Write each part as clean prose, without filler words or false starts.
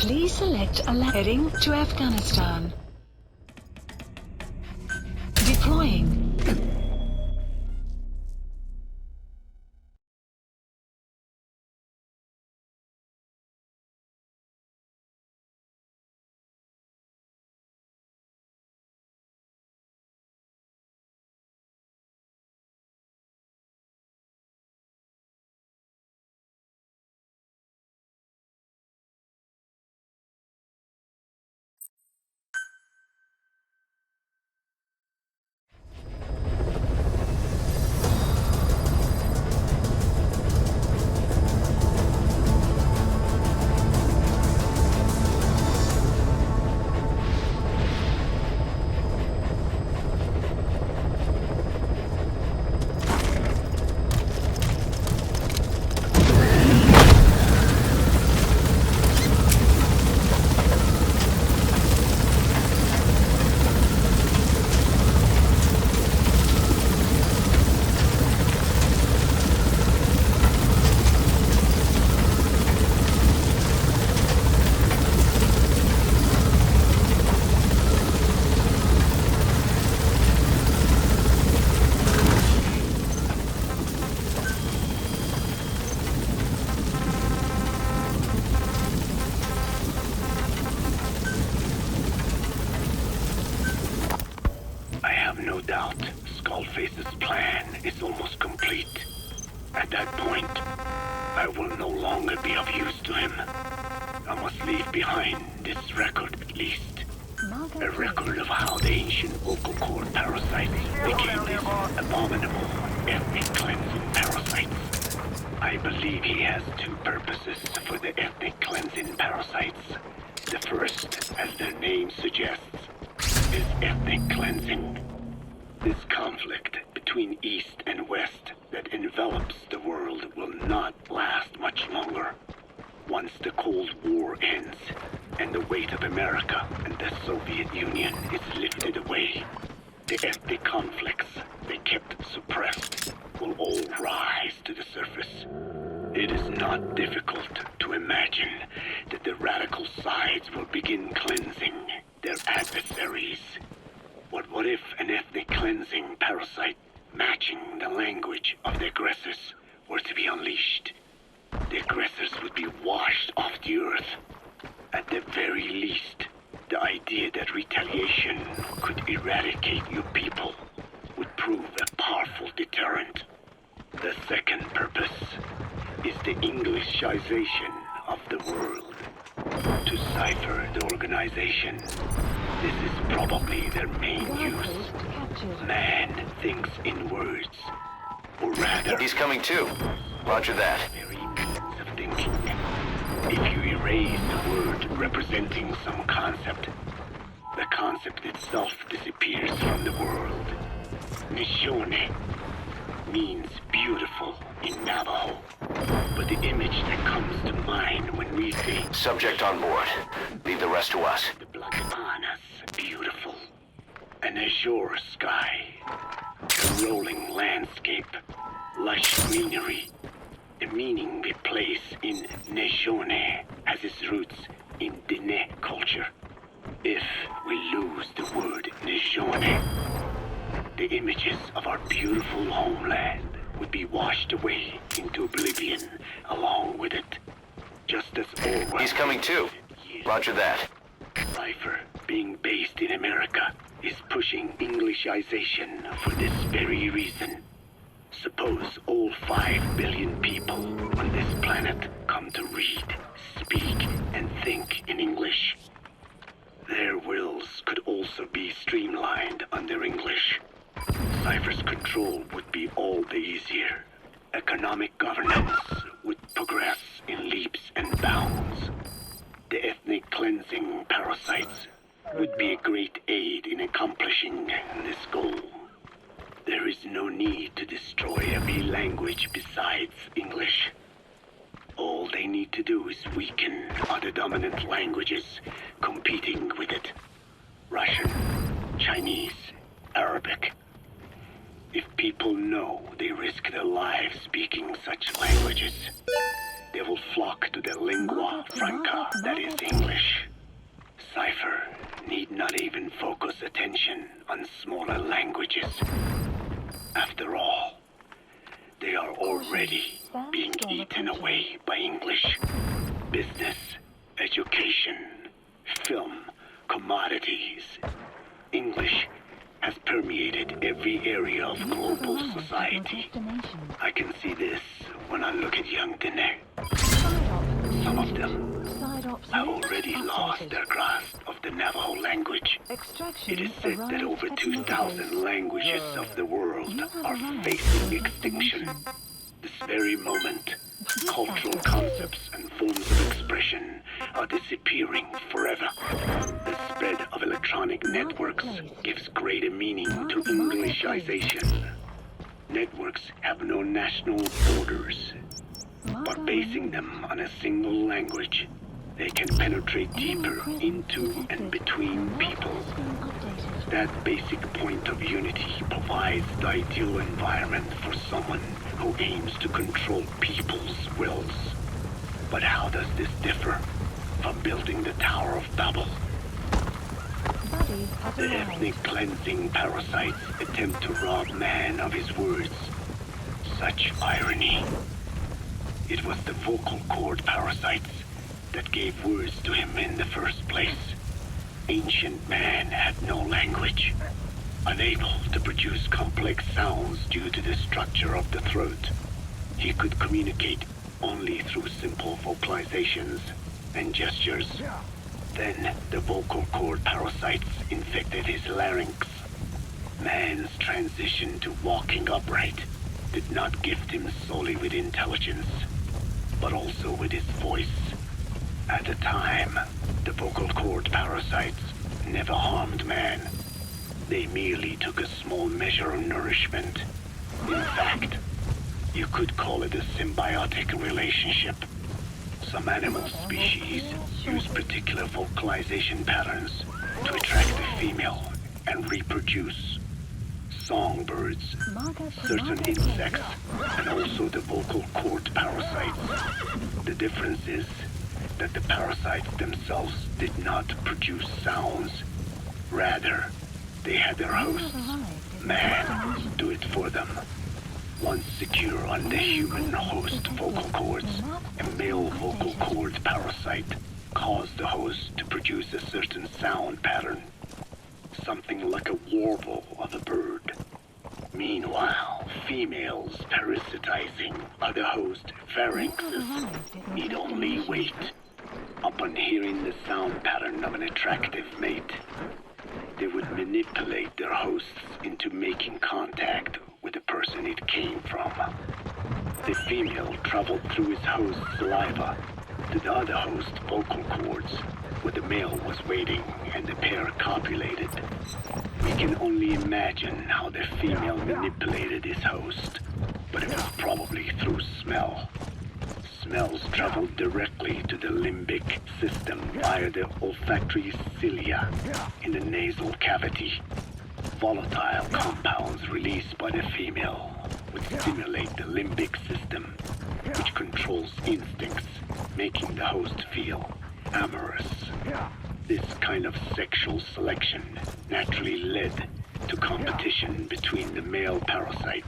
Please select a heading to Afghanistan. Deploying. Skullface's plan is almost complete. At that point, I will no longer be of use to him. I must leave behind this record at least. A record of how the ancient vocal cord parasites became these abominable ethnic cleansing parasites. I believe he has two purposes for the ethnic cleansing parasites. The first, as their name suggests, is ethnic cleansing. This conflict between East and West that envelops the world will not last much longer. Once the Cold War ends, and the weight of America and the Soviet Union is lifted away, the ethnic conflicts they kept suppressed will all rise to the surface. It is not difficult to imagine that the radical sides will begin cleansing their adversaries. But what if an ethnic cleansing parasite matching the language of the aggressors were to be unleashed? The aggressors would be washed off the earth. At the very least, the idea that retaliation could eradicate your people would prove a powerful deterrent. The second purpose is the Englishization of the world. To cipher the organization, this is probably their main use. Man thinks in words, or rather... He's coming too. Roger that. Very means of thinking. If you erase the word representing some concept, the concept itself disappears from the world. Nishone means beautiful in Navajo, but the image that comes to mind when we think... Subject on board. Leave the rest to us. The Blackana's beautiful. An azure sky, a rolling landscape, lush greenery. The meaning we place in Neshone has its roots in Dene culture. If we lose the word Neshone, the images of our beautiful homeland would be washed away into oblivion along with it. Just as Orwell... He's coming too. Roger that. Cipher, being based in America, is pushing Englishization for this very reason. Suppose all 5 billion people on this planet come to read, speak, and think in English. Their wills could also be streamlined under English. Cipher's control would be all the easier. Economic governance would progress in leaps and bounds. The ethnic cleansing parasites would be a great aid in accomplishing this goal. There is no need to destroy every language besides English. All they need to do is weaken other dominant languages competing with it. Russian, Chinese, Arabic. If people know they risk their lives speaking such languages, they will flock to the lingua franca, that is English. Cipher need not even focus attention on smaller languages. After all, they are already being eaten away by English. Business, education, film, commodities. English has permeated every area of global society. I can see this when I look at young Dene. Some of them have already lost their grasp of the Navajo language. It is said that over 2,000 languages of the world are facing extinction. This very moment, cultural concepts and forms of expression are disappearing forever. The spread of electronic networks gives greater meaning to Englishization. Networks have no national borders. By basing them on a single language, they can penetrate deeper into and between people. That basic point of unity provides the ideal environment for someone who aims to control people's wills. But how does this differ from building the Tower of Babel? The ethnic cleansing parasites attempt to rob man of his words. Such irony. It was the vocal cord parasites that gave words to him in the first place. Ancient man had no language, unable to produce complex sounds due to the structure of the throat. He could communicate only through simple vocalizations and gestures. Then the vocal cord parasites infected his larynx. Man's transition to walking upright did not gift him solely with intelligence, but also with his voice. At the time, the vocal cord parasites never harmed man. They merely took a small measure of nourishment. In fact, you could call it a symbiotic relationship. Some animal species use particular vocalization patterns to attract a female and reproduce. Songbirds, certain insects, and also the vocal cord parasites. The difference is that the parasites themselves did not produce sounds. Rather, they had their hosts, man, do it for them. Once secure on the human host vocal cords, a male vocal cord parasite caused the host to produce a certain sound pattern, something like a warble of a bird. Meanwhile, females parasitizing other host pharynxes need only wait. Upon hearing the sound pattern of an attractive mate, they would manipulate their hosts into making contact with the person it came from. The female traveled through his host's saliva to the other host's vocal cords, where the male was waiting and the pair copulated. We can only imagine how the female manipulated his host, but it was probably through smell. Smells traveled directly to the limbic system via the olfactory cilia in the nasal cavity. Volatile compounds released by the female would stimulate the limbic system, which controls instincts, making the host feel amorous. This kind of sexual selection naturally led to competition between the male parasites.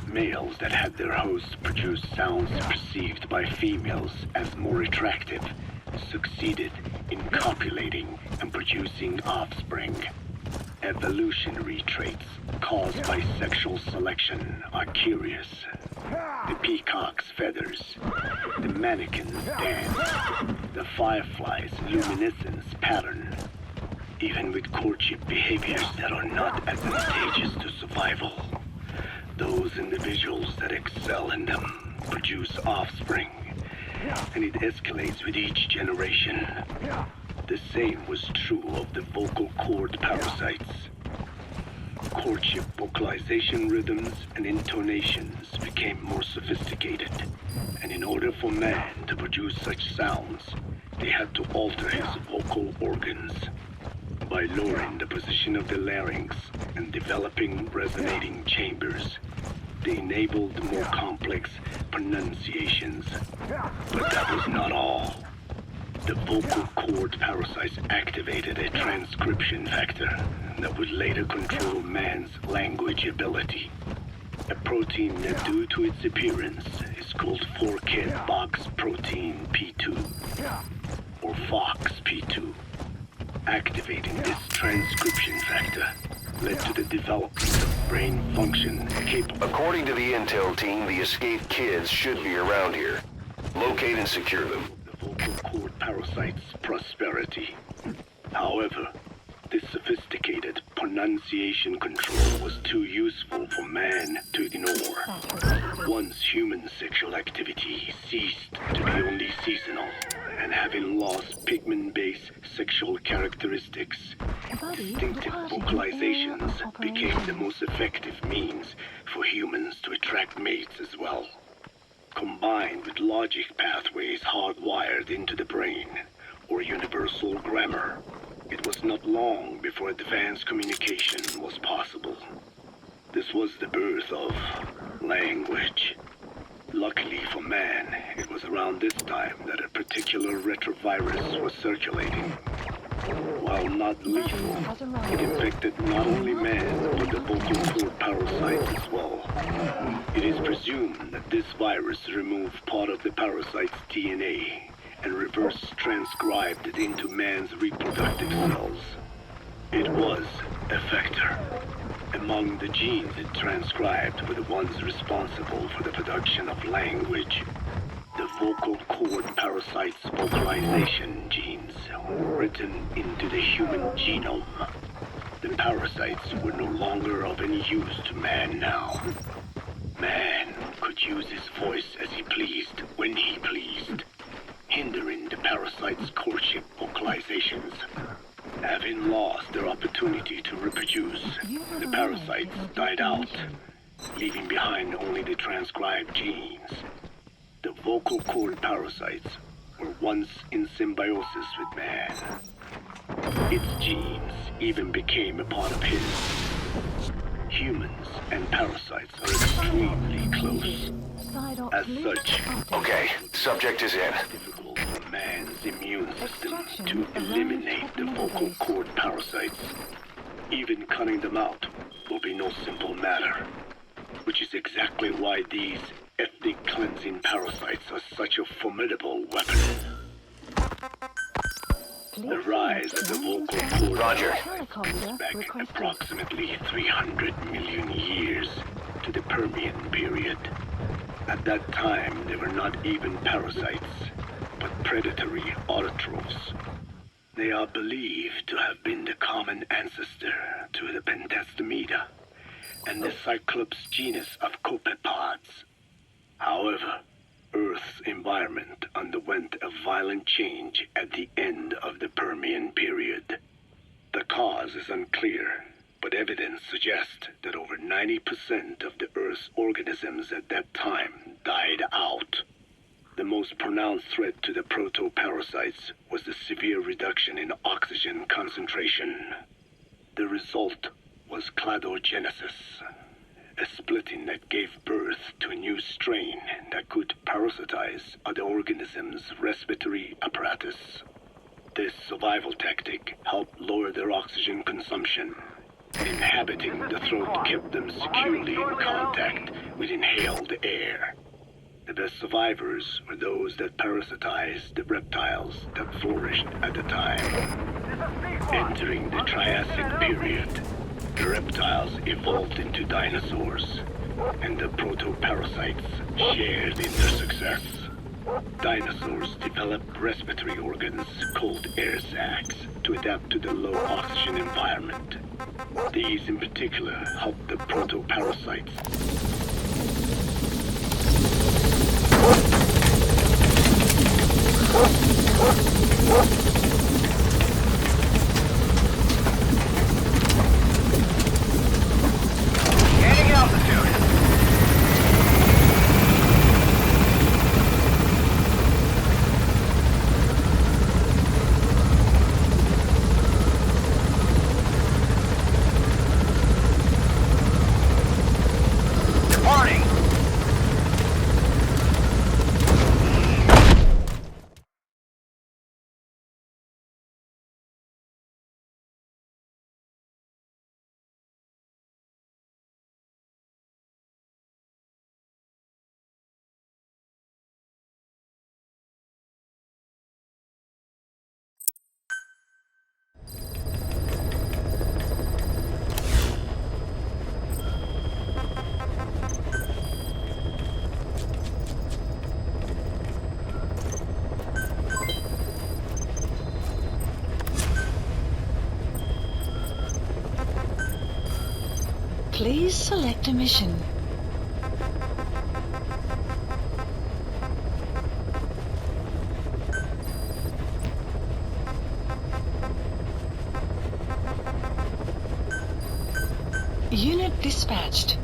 Males that had their hosts produce sounds perceived by females as more attractive succeeded in copulating and producing offspring. Evolutionary traits caused by sexual selection are curious. The peacock's feathers, the mannequin's dance, the firefly's luminescence pattern. Even with courtship behaviors that are not advantageous to survival, those individuals that excel in them produce offspring, and it escalates with each generation. The same was true of the vocal cord parasites. Courtship vocalization rhythms and intonations became more sophisticated, and in order for man to produce such sounds, they had to alter his vocal organs. By lowering the position of the larynx and developing resonating chambers, they enabled enabled more complex pronunciations. But that was not all. The vocal cord parasites activated a transcription factor that would later control man's language ability. A protein that, due to its appearance, is called 4-kit box protein P2, or FOX-P2. Activating this transcription factor led to the development of brain function capable... According to the intel team, the escaped kids should be around here. Locate and secure them. The vocal cord parasite's prosperity. However, this sophisticated pronunciation control was too useful for man to ignore. Once human sexual activity ceased to be only seasonal, and having lost pigment-based sexual characteristics, distinctive vocalizations became the most effective means for humans to attract mates as well. Combined with logic pathways hardwired into the brain, or universal grammar, it was not long before advanced communication was possible. This was the birth of language. Luckily for man, it was around this time that a particular retrovirus was circulating. While not lethal, it infected not only man, but the vocal cord parasites as well. It is presumed that this virus removed part of the parasite's DNA and reverse transcribed it into man's reproductive cells. It was a factor. Among the genes it transcribed were the ones responsible for the production of language. The vocal cord parasite's vocalization genes were written into the human genome. The parasites were no longer of any use to man now. Man could use his voice as he pleased, when he pleased, hindering the parasite's courtship vocalizations. Having lost their opportunity to reproduce, the parasites died out, leaving behind only the transcribed genes. The vocal cord parasites were once in symbiosis with man. Its genes even became a part of his. Humans and parasites are extremely close. As such, Okay, subject is in. difficult for man's immune system to eliminate the vocal cord parasites. Even cutting them out will be no simple matter, which is exactly why these ethnic cleansing parasites are such a formidable weapon. The rise of the vocal cord Roger. goes back approximately 300 million years to the Permian period. At that time, they were not even parasites, but predatory autotrophs. They are believed to have been the common ancestor to the Pentastomida and the Cyclops genus of copepods. However, Earth's environment underwent a violent change at the end of the Permian period. The cause is unclear, but evidence suggests that over 90% of the Earth's organisms at that time died out. The most pronounced threat to the proto-parasites was the severe reduction in oxygen concentration. The result was cladogenesis, a splitting that gave birth to a new strain that could parasitize other organisms' respiratory apparatus. This survival tactic helped lower their oxygen consumption. Inhabiting the throat kept them securely in contact with inhaled air. The best survivors were those that parasitized the reptiles that flourished at the time. Entering the Triassic period, the reptiles evolved into dinosaurs, and the proto-parasites shared in their success. Dinosaurs developed respiratory organs called air sacs to adapt to the low oxygen environment. These in particular helped the proto-parasites Gaining altitude. Please select a mission. Unit dispatched.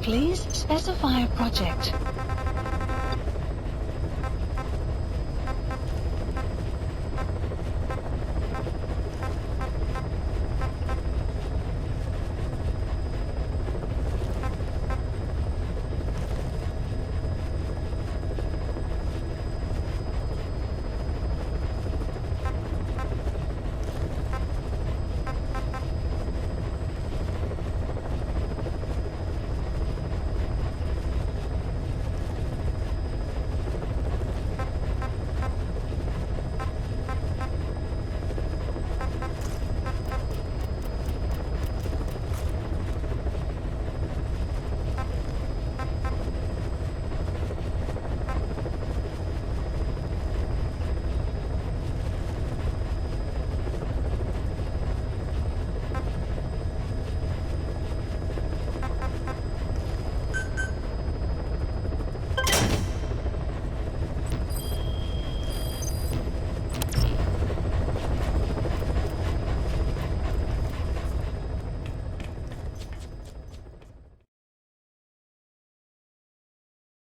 Please specify a project.